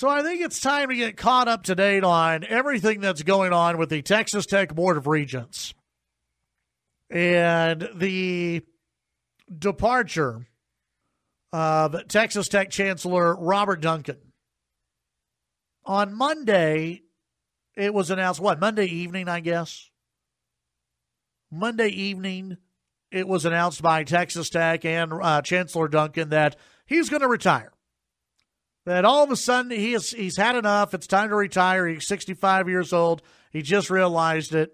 So I think it's time to get caught up to date on everything that's going on with the Texas Tech Board of Regents and the departure of Texas Tech Chancellor Robert Duncan. On Monday, it was announced, Monday evening, I guess? Monday evening, it was announced by Texas Tech and Chancellor Duncan that he's going to retire. That all of a sudden he's had enough. It's time to retire. He's 65 years old. He just realized it.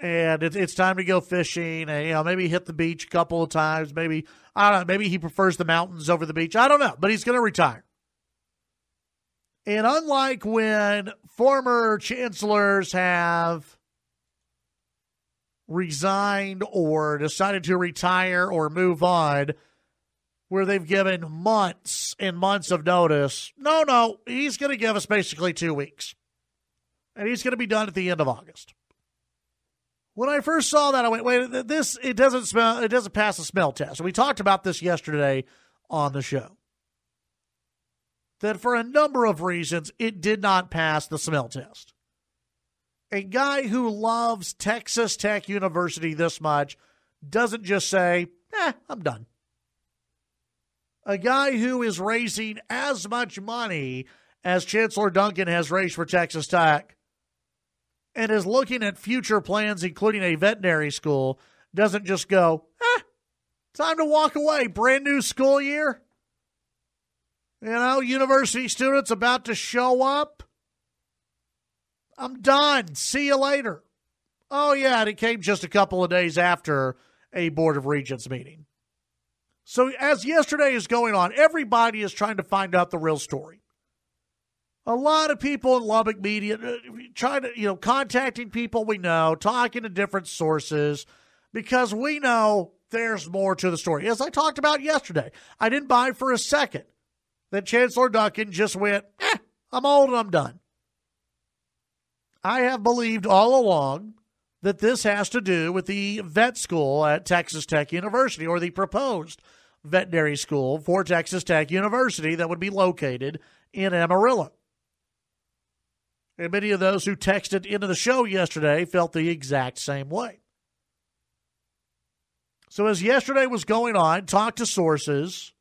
And it's time to go fishing and, maybe hit the beach a couple of times. Maybe, I don't know, maybe he prefers the mountains over the beach. I don't know, but he's going to retire. And unlike when former chancellors have resigned or decided to retire or move on, where they've given months and months of notice. No, he's going to give us basically 2 weeks. And he's going to be done at the end of August. When I first saw that, I went, wait, it doesn't pass the smell test. And we talked about this yesterday on the show. That for a number of reasons, it did not pass the smell test. A guy who loves Texas Tech University this much doesn't just say, I'm done. A guy who is raising as much money as Chancellor Duncan has raised for Texas Tech and is looking at future plans, including a veterinary school, doesn't just go, time to walk away, brand new school year. University students about to show up. I'm done. See you later. Oh, yeah, and it came just a couple of days after a Board of Regents meeting. So as yesterday is going on, everybody is trying to find out the real story. A lot of people in Lubbock media trying to, contacting people we know, talking to different sources, because we know there's more to the story. As I talked about yesterday, I didn't buy for a second that Chancellor Duncan just went, I'm old and I'm done. I have believed all along that this has to do with the vet school at Texas Tech University, or the proposed veterinary school for Texas Tech University that would be located in Amarillo. And many of those who texted into the show yesterday felt the exact same way. So as yesterday was going on, talked to sources,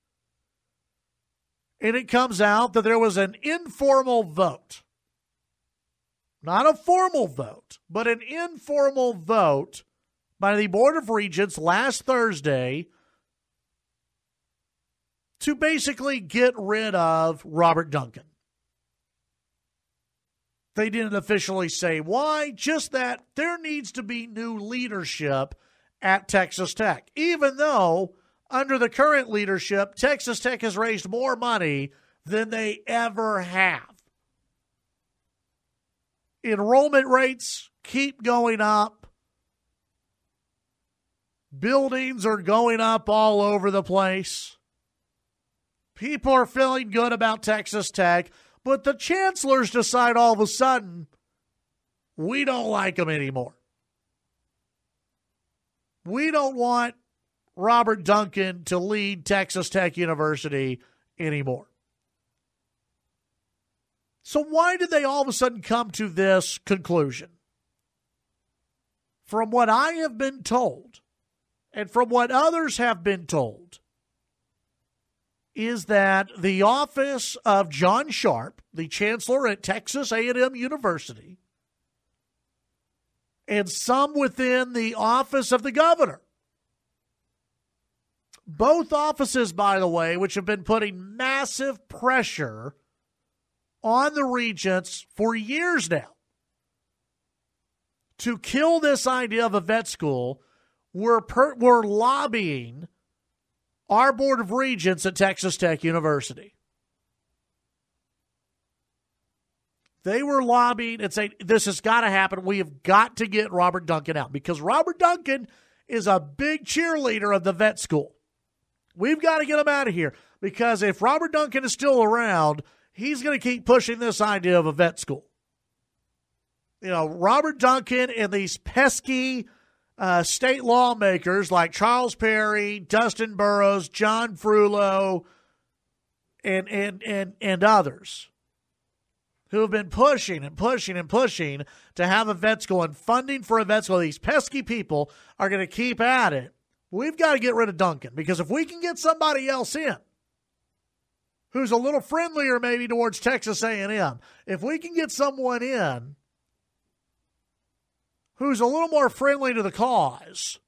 and it comes out that there was an informal vote. Not a formal vote, but an informal vote by the Board of Regents last Thursday to basically get rid of Robert Duncan. They didn't officially say why, just that there needs to be new leadership at Texas Tech. Even though, under the current leadership, Texas Tech has raised more money than they ever have. Enrollment rates keep going up. Buildings are going up all over the place. People are feeling good about Texas Tech, but the chancellors decide all of a sudden, we don't like them anymore. We don't want Robert Duncan to lead Texas Tech University anymore. So why did they all of a sudden come to this conclusion? From what I have been told, and from what others have been told, is that the office of John Sharp, the chancellor at Texas A&M University, and some within the office of the governor, both offices, by the way, which have been putting massive pressure on the Regents for years now to kill this idea of a vet school, were lobbying our Board of Regents at Texas Tech University. They were lobbying and saying, this has got to happen. We have got to get Robert Duncan out, because Robert Duncan is a big cheerleader of the vet school. We've got to get him out of here, because if Robert Duncan is still around, he's going to keep pushing this idea of a vet school. Robert Duncan and these pesky state lawmakers like Charles Perry, Dustin Burrows, John Frullo, and others who have been pushing and pushing and pushing to have a vet school and funding for a vet school, these pesky people are going to keep at it. We've got to get rid of Duncan, because if we can get somebody else in who's a little friendlier maybe towards Texas A&M, if we can get someone in who's a little more friendly to the cause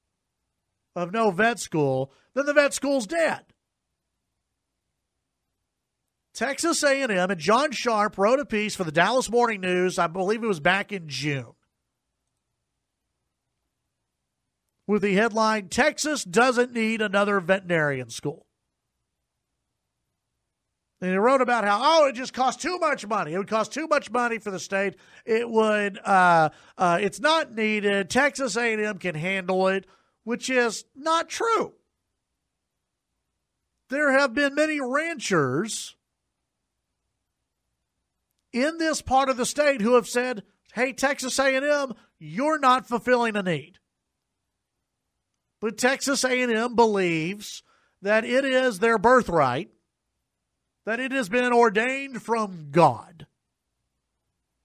of no vet school, then the vet school's dead. Texas A&M and John Sharp wrote a piece for the Dallas Morning News, I believe it was back in June, with the headline, "Texas doesn't need another veterinarian school." And he wrote about how, it just costs too much money. It would cost too much money for the state. It would, it's not needed. Texas A&M can handle it, which is not true. There have been many ranchers in this part of the state who have said, hey, Texas A&M, you're not fulfilling a need. But Texas A&M believes that it is their birthright, that it has been ordained from God,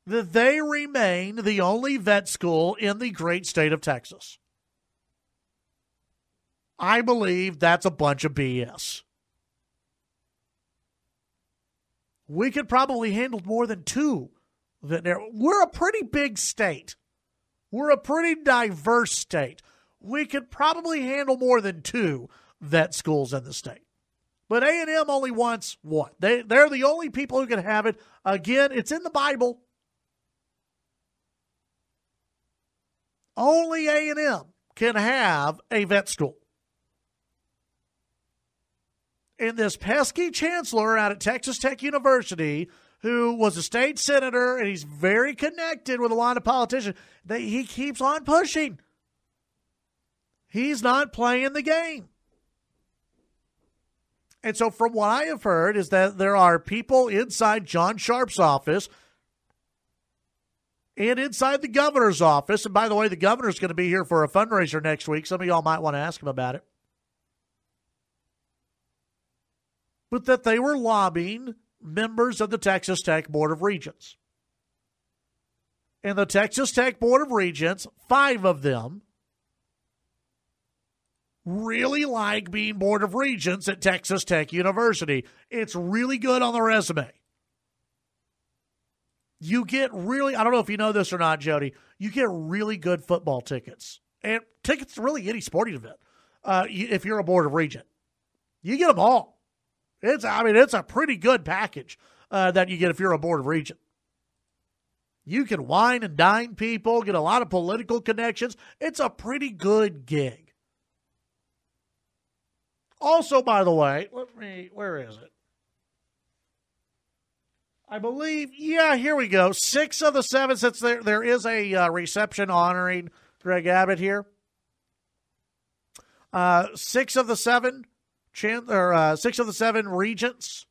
that they remain the only vet school in the great state of Texas. I believe that's a bunch of BS. We could probably handle more than two veterinary. We're a pretty big state. We're a pretty diverse state. We could probably handle more than two vet schools in the state. But A&M only wants one. They're the only people who can have it. Again, it's in the Bible. Only A&M can have a vet school. And this pesky chancellor out at Texas Tech University, who was a state senator, and he's very connected with a lot of politicians, he keeps on pushing. He's not playing the game. And so from what I have heard is that there are people inside John Sharp's office and inside the governor's office. And by the way, the governor's going to be here for a fundraiser next week. Some of y'all might want to ask him about it. But that they were lobbying members of the Texas Tech Board of Regents. And the Texas Tech Board of Regents, 5 of them, really like being Board of Regents at Texas Tech University. It's really good on the resume. You get really, I don't know if you know this or not, Jody, you get really good football tickets. And tickets to really any sporting event if you're a Board of Regent. You get them all. It's a pretty good package that you get if you're a Board of Regent. You can wine and dine people, get a lot of political connections. It's a pretty good gig. Also, by the way, where is it? I believe, here we go. 6 of the 7, since there is a reception honoring Greg Abbott here. 6 of the 7, 6 of the 7 regents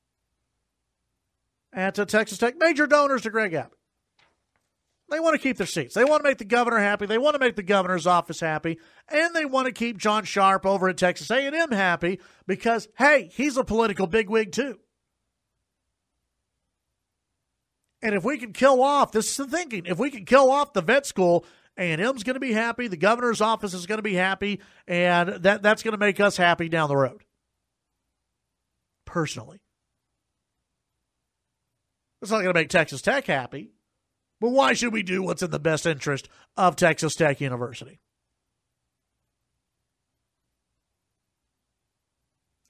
at Texas Tech, major donors to Greg Abbott. They want to keep their seats. They want to make the governor happy. They want to make the governor's office happy. And they want to keep John Sharp over at Texas A&M happy because, hey, he's a political bigwig too. And if we can kill off, this is the thinking, if we can kill off the vet school, A&M's going to be happy, the governor's office is going to be happy, and that's going to make us happy down the road. Personally. It's not going to make Texas Tech happy. But why should we do what's in the best interest of Texas Tech University?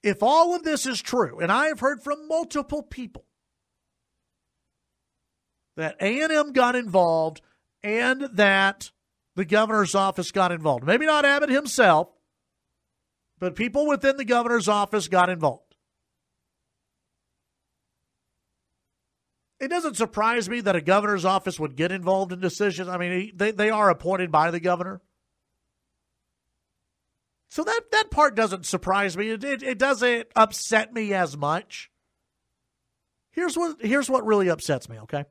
If all of this is true, and I have heard from multiple people that A&M got involved and that the governor's office got involved, maybe not Abbott himself, but people within the governor's office got involved. It doesn't surprise me that a governor's office would get involved in decisions. I mean, they are appointed by the governor. So that part doesn't surprise me. It doesn't upset me as much. Here's what really upsets me, okay?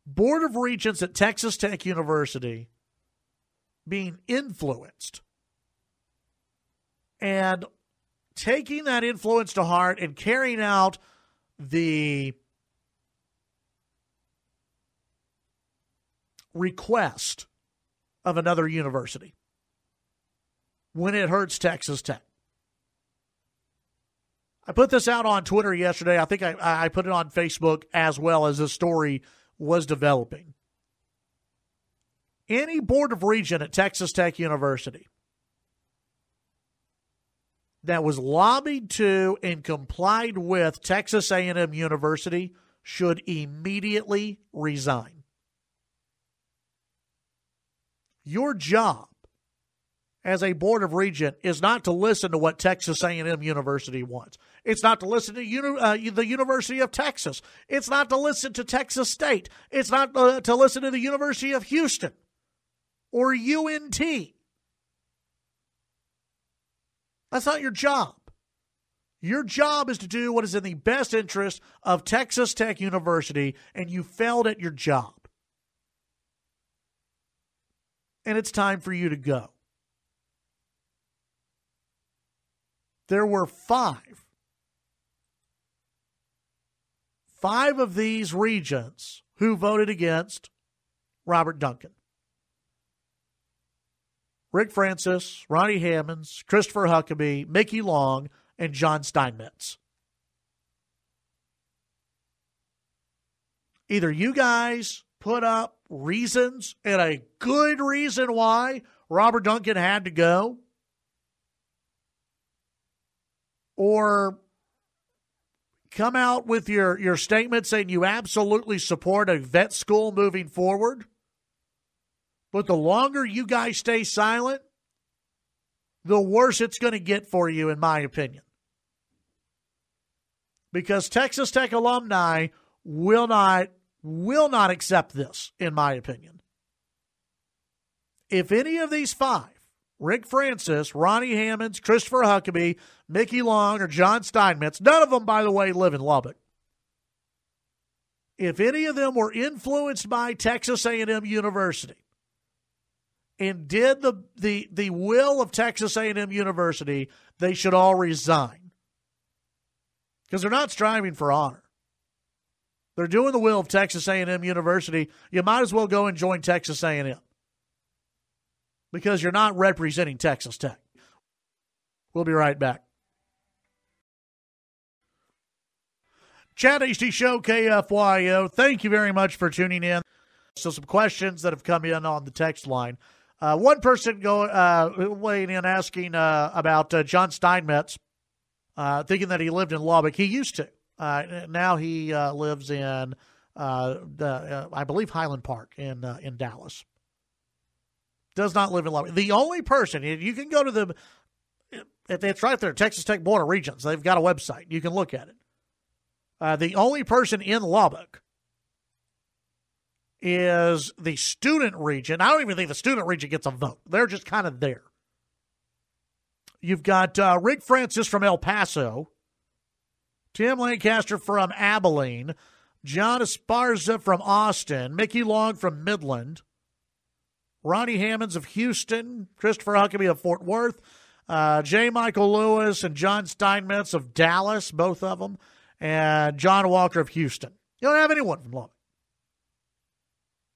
Board of Regents at Texas Tech University being influenced and taking that influence to heart and carrying out the request of another university when it hurts Texas Tech. I put this out on Twitter yesterday. I think I put it on Facebook as well as this story was developing. Any board of regent at Texas Tech University that was lobbied to and complied with Texas A&M University should immediately resign. Your job as a board of regent is not to listen to what Texas A&M University wants. It's not to listen to the University of Texas. It's not to listen to Texas State. It's not to listen to the University of Houston or UNT. That's not your job. Your job is to do what is in the best interest of Texas Tech University, and you failed at your job. And it's time for you to go. There were five of these regents who voted against Robert Duncan. Rick Francis, Ronnie Hammonds, Christopher Huckabee, Mickey Long, and John Steinmetz. Either you guys put up reasons and a good reason why Robert Duncan had to go, or come out with your statement saying you absolutely support a vet school moving forward. But the longer you guys stay silent, the worse it's going to get for you, in my opinion. Because Texas Tech alumni will not accept this, in my opinion. If any of these five, Rick Francis, Ronnie Hammonds, Christopher Huckabee, Mickey Long, or John Steinmetz, none of them, by the way, live in Lubbock. If any of them were influenced by Texas A&M University and did the will of Texas A&M University, they should all resign. Because they're not striving for honor. They're doing the will of Texas A&M University. You might as well go and join Texas A&M. Because you're not representing Texas Tech. We'll be right back. Chad Hasty Show, KFYO. Thank you very much for tuning in. So some questions that have come in on the text line. One person weighing in asking about John Steinmetz, thinking that he lived in Lubbock. He used to. Now he lives in, I believe, Highland Park in Dallas. Does not live in Lubbock. The only person, you can go to it's right there, Texas Tech Board of Regents. They've got a website. You can look at it. The only person in Lubbock is the student regent. I don't even think the student regent gets a vote. They're just kind of there. You've got Rick Francis from El Paso, Tim Lancaster from Abilene, John Esparza from Austin, Mickey Long from Midland, Ronnie Hammonds of Houston, Christopher Huckabee of Fort Worth, J. Michael Lewis and John Steinmetz of Dallas, both of them, and John Walker of Houston. You don't have anyone from Lubbock.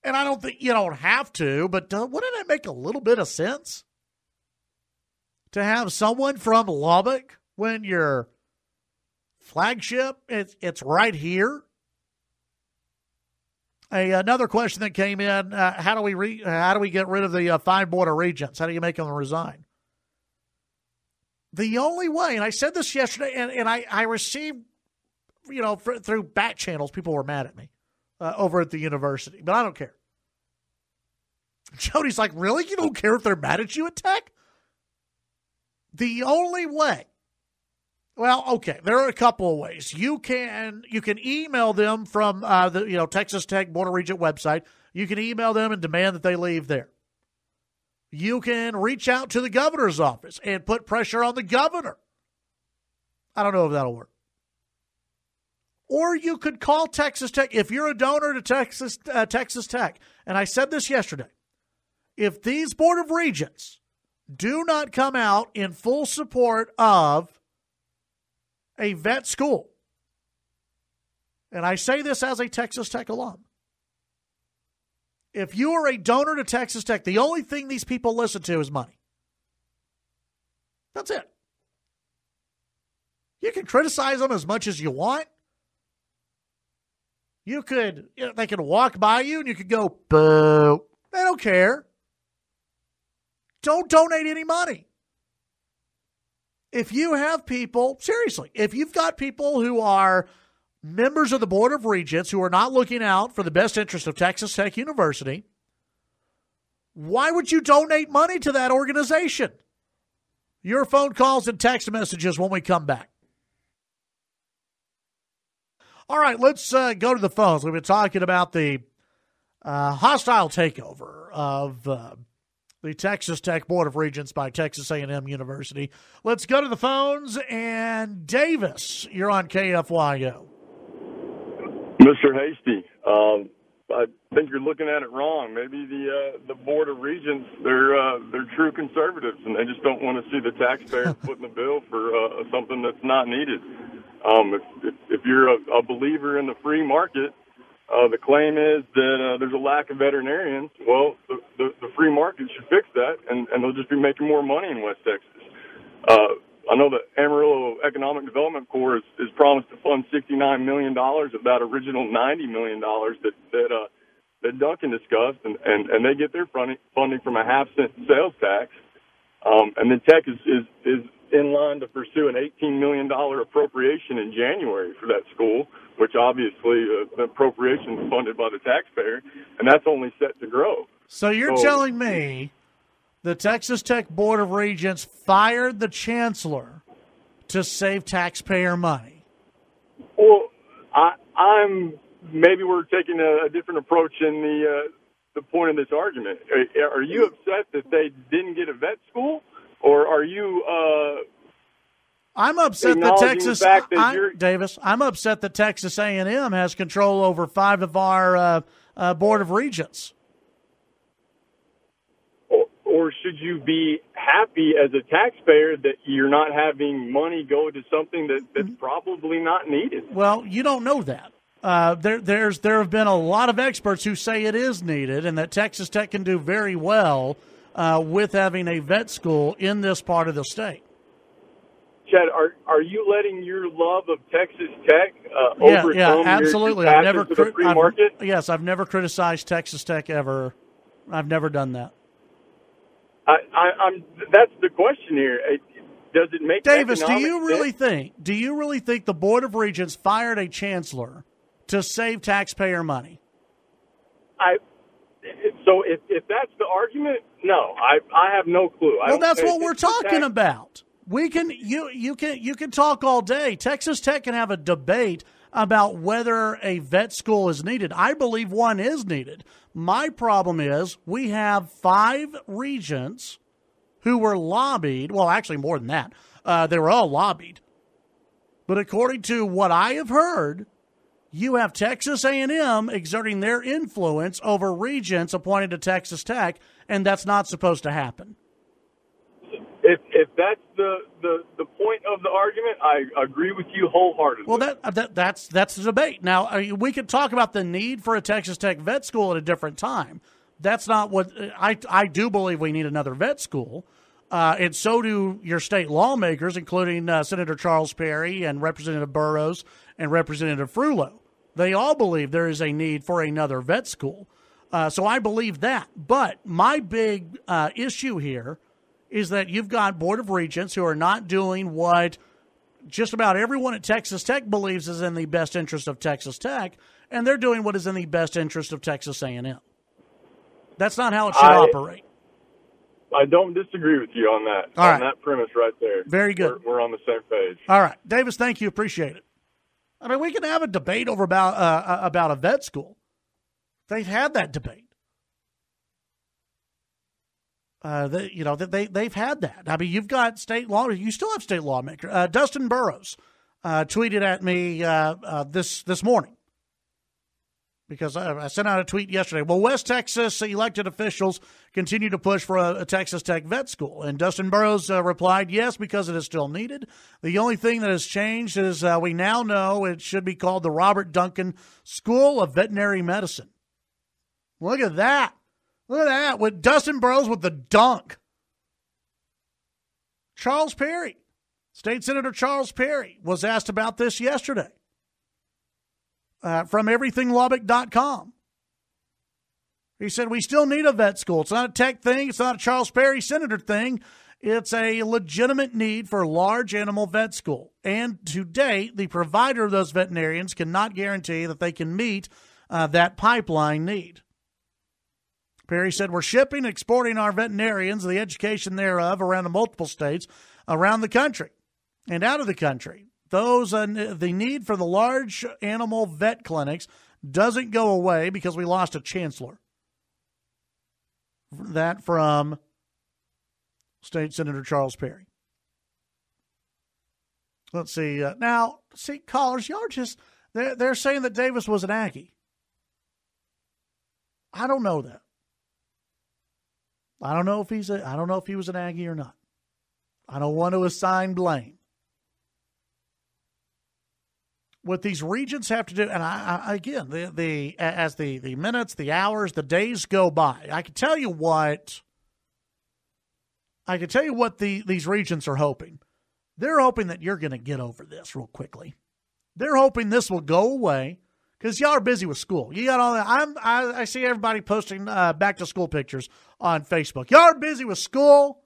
And I don't think you don't have to, but wouldn't it make a little bit of sense to have someone from Lubbock when your flagship, it's right here? Another question that came in: how do we get rid of the five board of regents? How do you make them resign? The only way, and I said this yesterday, and I received, through back channels, people were mad at me over at the university, but I don't care. Jody's like, really? You don't care if they're mad at you at Tech? The only way. Well, okay, there are a couple of ways. You can email them from the Texas Tech Board of Regent website. You can email them and demand that they leave there. You can reach out to the governor's office and put pressure on the governor. I don't know if that'll work. Or you could call Texas Tech. If you're a donor to Texas Tech, and I said this yesterday, if these Board of Regents do not come out in full support of a vet school, and I say this as a Texas Tech alum, if you are a donor to Texas Tech, the only thing these people listen to is money. That's it. You can criticize them as much as you want. They can walk by you and you could go, boo. They don't care. Don't donate any money. If you have people, seriously, if you've got people who are members of the Board of Regents who are not looking out for the best interest of Texas Tech University, why would you donate money to that organization? Your phone calls and text messages when we come back. All right, let's go to the phones. We've been talking about the hostile takeover of the Texas Tech Board of Regents by Texas A&M University. Let's go to the phones. And Davis, you're on KFYO. Mr. Hasty, I think you're looking at it wrong. Maybe the Board of Regents, they're true conservatives, and they just don't want to see the taxpayers footing the bill for something that's not needed. If you're a believer in the free market, the claim is that there's a lack of veterinarians. Well, the free market should fix that, and they'll just be making more money in West Texas. I know the Amarillo Economic Development Corps is promised to fund $69 million of that original $90 million that Duncan discussed, and they get their funding from a half-cent sales tax. And then Tech is in line to pursue an $18 million appropriation in January for that school, which obviously the appropriation is funded by the taxpayer, and that's only set to grow. So you're telling me the Texas Tech Board of Regents fired the Chancellor to save taxpayer money? Well, maybe we're taking a different approach in the point of this argument. Are you upset that they didn't get a vet school, or are you? I'm upset that Davis. I'm upset that Texas A&M has control over 5 of our Board of Regents. Or should you be happy as a taxpayer that you're not having money go to something that's probably not needed? Well, you don't know that. There have been a lot of experts who say it is needed and that Texas Tech can do very well with having a vet school in this part of the state. Chad, are you letting your love of Texas Tech overcome absolutely. your passion for the free market? Yes, I've never criticized Texas Tech ever. I've never done that. That's the question here. Does it make Davis? Do you really think the Board of Regents fired a chancellor to save taxpayer money? So if that's the argument, no, I have no clue. Well, that's what we're talking about. We can you can talk all day. Texas Tech can have a debate about whether a vet school is needed. I believe one is needed. My problem is we have 5 regents who were lobbied. Well, actually more than that. They were all lobbied. But according to what I have heard, you have Texas A&M exerting their influence over regents appointed to Texas Tech, and that's not supposed to happen. If that's the point of the argument, I agree with you wholeheartedly. Well, that's the debate. Now, we could talk about the need for a Texas Tech vet school at a different time. That's not what I do believe we need another vet school, and so do your state lawmakers, including Senator Charles Perry and Representative Burrows and Representative Frullo. They all believe there is a need for another vet school. So I believe that. But my big issue here is that you've got Board of Regents who are not doing what just about everyone at Texas Tech believes is in the best interest of Texas Tech, and they're doing what is in the best interest of Texas A&M. That's not how it should operate. I don't disagree with you on that. All right. That premise right there. Very good. We're on the same page. All right. Davis, thank you. Appreciate it. I mean, we can have a debate over about a vet school. They've had that debate. They've had that. I mean, you've got state law. You still have state lawmaker. Dustin Burrows tweeted at me this morning. because I sent out a tweet yesterday. Well, West Texas elected officials continue to push for a Texas Tech vet school. And Dustin Burrows replied, yes, because it is still needed. The only thing that has changed is we now know it should be called the Robert Duncan School of Veterinary Medicine. Look at that. Look at that. With Dustin Burrows with the dunk. Charles Perry, State Senator Charles Perry, was asked about this yesterday. From everythinglubbock.com. He said, we still need a vet school. It's not a tech thing. It's not a Charles Perry senator thing. It's a legitimate need for a large animal vet school. And to date, the provider of those veterinarians cannot guarantee that they can meet that pipeline need. Perry said, we're shipping and exporting our veterinarians, the education thereof, around the multiple states around the country and out of the country. The need for the large animal vet clinics doesn't go away because we lost a chancellor. That from State Senator Charles Perry. Let's see. Now, callers, y'all just, they're saying that Davis was an Aggie. I don't know that. I don't know if he was an Aggie or not. I don't want to assign blame. What these regents have to do, and again, as the minutes, the hours, the days go by, I can tell you what these regents are hoping. They're hoping that you're going to get over this real quickly. They're hoping this will go away because y'all are busy with school. You got all that. I see everybody posting back to school pictures on Facebook. Y'all are busy with school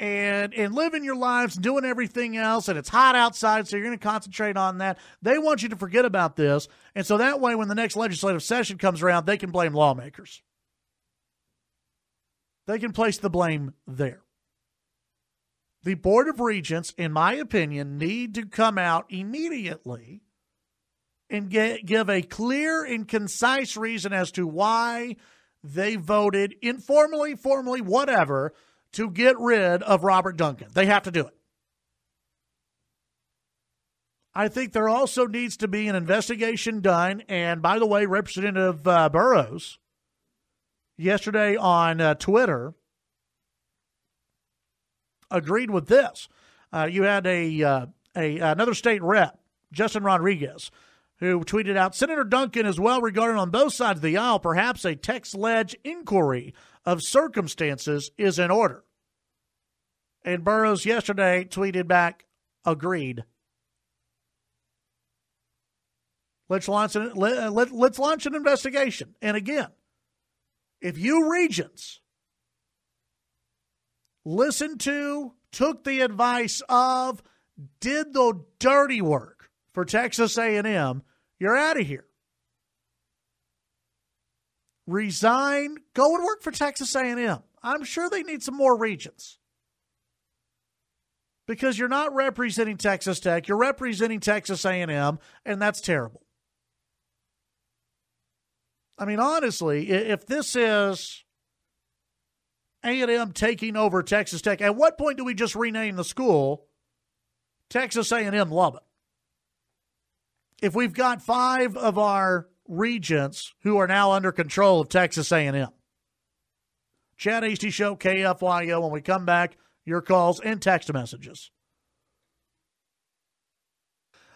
and living your lives and doing everything else, and it's hot outside, so you're going to concentrate on that. They want you to forget about this, and so that way when the next legislative session comes around, they can blame lawmakers. They can place the blame there. The Board of Regents, in my opinion, need to come out immediately and give a clear and concise reason as to why they voted informally, formally, whatever, to get rid of Robert Duncan. They have to do it. I think there also needs to be an investigation done. And by the way, Representative Burrows, yesterday on Twitter, agreed with this. You had another state rep, Justin Rodriguez, who tweeted out, Senator Duncan is well regarded on both sides of the aisle. Perhaps a text-led inquiry of circumstances is in order. And Burrows yesterday tweeted back, agreed. Let's launch an investigation. And again, if you regents took the advice of, did the dirty work for Texas A&M, you're out of here. Resign, go and work for Texas A&M. I'm sure they need some more regents. Because you're not representing Texas Tech, you're representing Texas A&M, and that's terrible. I mean, honestly, if this is A&M taking over Texas Tech, at what point do we just rename the school Texas A&M Lubbock? If we've got 5 of our regents who are now under control of Texas A&M. Chad Hasty Show, KFYO. When we come back, your calls and text messages.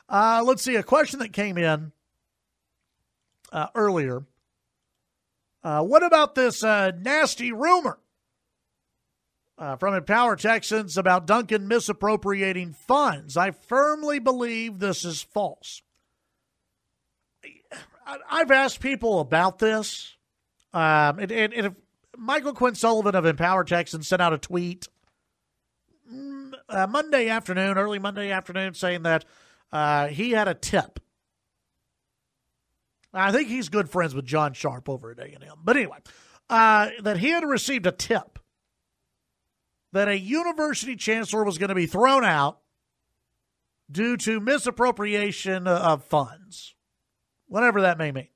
Let's see, a question that came in earlier. What about this nasty rumor from Empower Texans about Duncan misappropriating funds? I firmly believe this is false. I've asked people about this. And Michael Quinn Sullivan of Empower Texans sent out a tweet Monday afternoon, early Monday afternoon, saying that he had a tip. I think he's good friends with John Sharp over at A&M. But anyway, that he had received a tip that a university chancellor was going to be thrown out due to misappropriation of funds, whatever that may mean.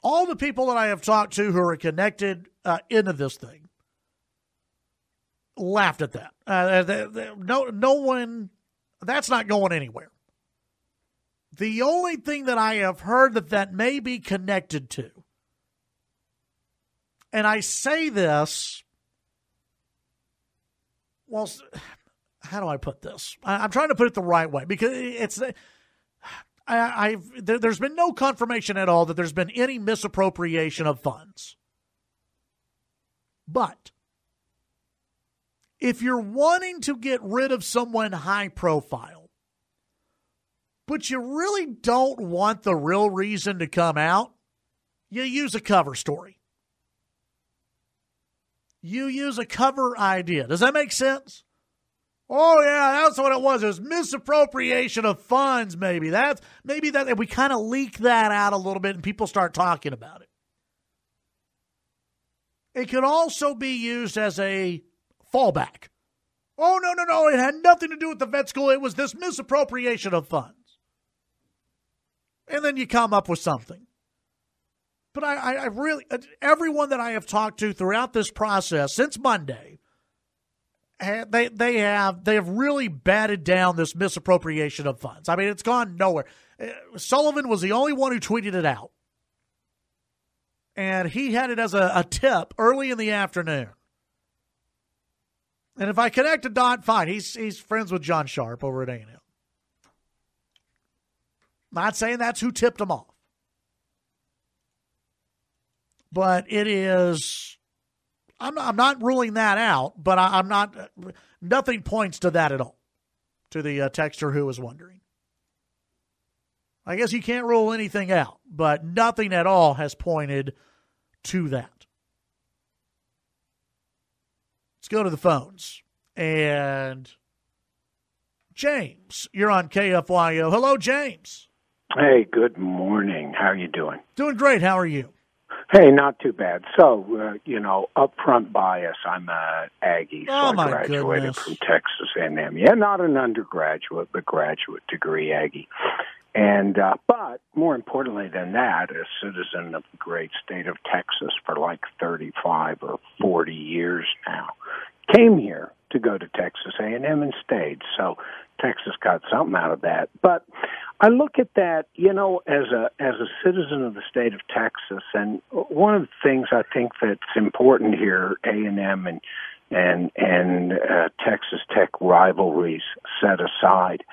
All the people that I have talked to who are connected into this thing laughed at that. No one, that's not going anywhere. The only thing that I have heard that may be connected to, and I say this, well, how do I put this? I'm trying to put it the right way because there's been no confirmation at all that there's been any misappropriation of funds. But if you're wanting to get rid of someone high profile, but you really don't want the real reason to come out, you use a cover story. You use a cover idea. Does that make sense? Oh, yeah, that's what it was. It was misappropriation of funds, maybe. Maybe we kind of leak that out a little bit and people start talking about it. It could also be used as a fallback. Oh, no. It had nothing to do with the vet school. It was this misappropriation of funds. And then you come up with something. But I really, everyone that I have talked to throughout this process since Monday, they have really batted down this misappropriation of funds. I mean, it's gone nowhere. Sullivan was the only one who tweeted it out. And he had it as a tip early in the afternoon. And if I connect a dot, fine. He's friends with John Sharp over at A&M. Not saying that's who tipped him off. But it is, I'm not ruling that out, but I'm not, nothing points to that at all, to the texter who was wondering. I guess you can't rule anything out, but nothing at all has pointed to that. Let's go to the phones. And James, you're on KFYO. Hello, James. Hey, good morning. How are you doing? Doing great. How are you? Hey, not too bad. So, upfront bias. I'm a Aggie, so I graduated from Texas A&M. Yeah, not an undergraduate, but graduate degree Aggie. And but more importantly than that, a citizen of the great state of Texas for like 35 or 40 years now. Came here to go to Texas A&M and stayed. So Texas got something out of that. But I look at that, as a citizen of the state of Texas, and one of the things I think that's important here, A&M and Texas Tech rivalries set aside,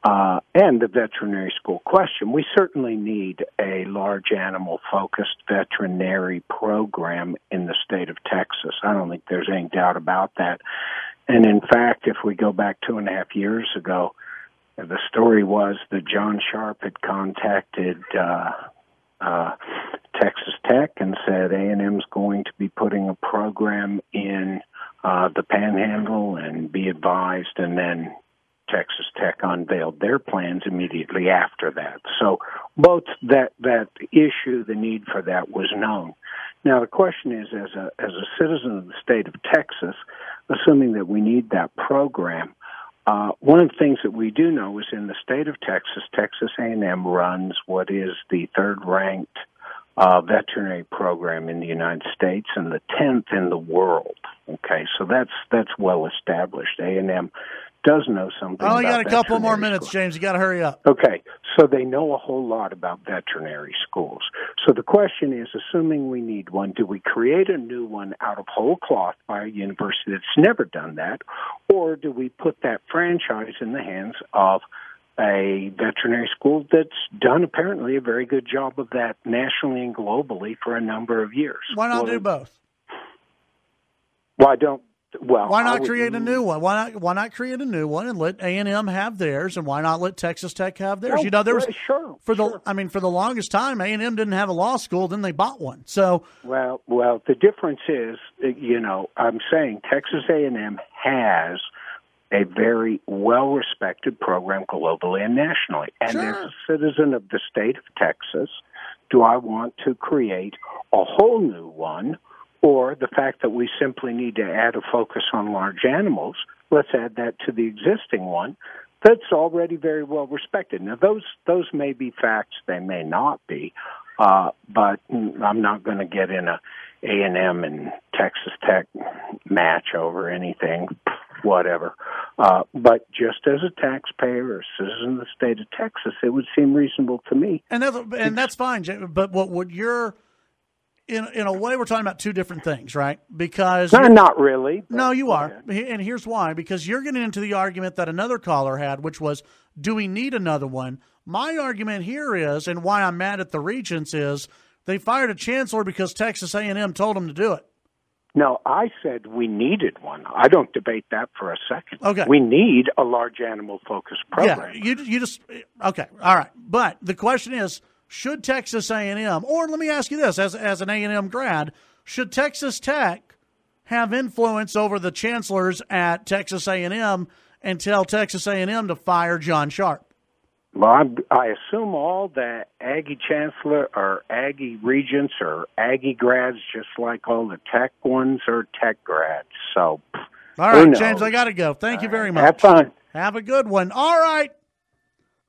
and the veterinary school question, we certainly need a large animal-focused veterinary program in the state of Texas. I don't think there's any doubt about that. And in fact, if we go back 2.5 years ago, the story was that John Sharp had contacted Texas Tech and said A&M's going to be putting a program in the Panhandle, and be advised, and then Texas Tech unveiled their plans immediately after that. So both that issue, the need for that, was known. Now the question is, as a citizen of the state of Texas, assuming that we need that program, one of the things that we do know is in the state of Texas, Texas A&M runs what is the third-ranked veterinary program in the United States and the 10th in the world. Okay, so that's well established. A&M does know something. I only got a couple more minutes, James. You got to hurry up. Okay, so they know a whole lot about veterinary schools. So the question is, assuming we need one, do we create a new one out of whole cloth by a university that's never done that, or do we put that franchise in the hands of a veterinary school that's done apparently a very good job of that nationally and globally for a number of years? Why not do both? Why not create a new one? Why not create a new one and let A&M have theirs, and why not let Texas Tech have theirs? For the longest time, A&M didn't have a law school, then they bought one. So well, the difference is, I'm saying Texas A&M has a very well-respected program globally and nationally. And as a citizen of the state of Texas, do I want to create a whole new one? Or the fact that we simply need to add a focus on large animals, let's add that to the existing one that's already very well respected. Now, those may be facts, they may not be, but I'm not going to get in a A&M and Texas Tech match over anything, whatever. But just as a taxpayer or citizen of the state of Texas, it would seem reasonable to me. And that's fine, but what would you're in a way we're talking about two different things, right? Because not really. No, you are. And here's why. Because you're getting into the argument that another caller had, which was, do we need another one? My argument here is, and why I'm mad at the Regents is, they fired a chancellor because Texas A&M told them to do it. No, I said we needed one. I don't debate that for a second. Okay. We need a large animal-focused program. Yeah, you just – okay, all right. But the question is, should Texas A&M, or let me ask you this, as an A&M grad, should Texas Tech have influence over the chancellors at Texas A&M and tell Texas A&M to fire John Sharp? Well, I assume all the Aggie Chancellor or Aggie Regents or Aggie grads, just like all the Tech ones, are Tech grads. So, all right, James, I got to go. Thank you very much. Have fun. Have a good one. All right.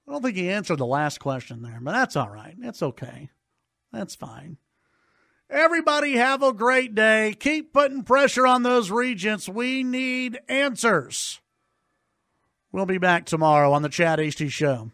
I don't think he answered the last question there, but that's all right. That's okay. That's fine. Everybody have a great day. Keep putting pressure on those Regents. We need answers. We'll be back tomorrow on the Chad Hasty Show.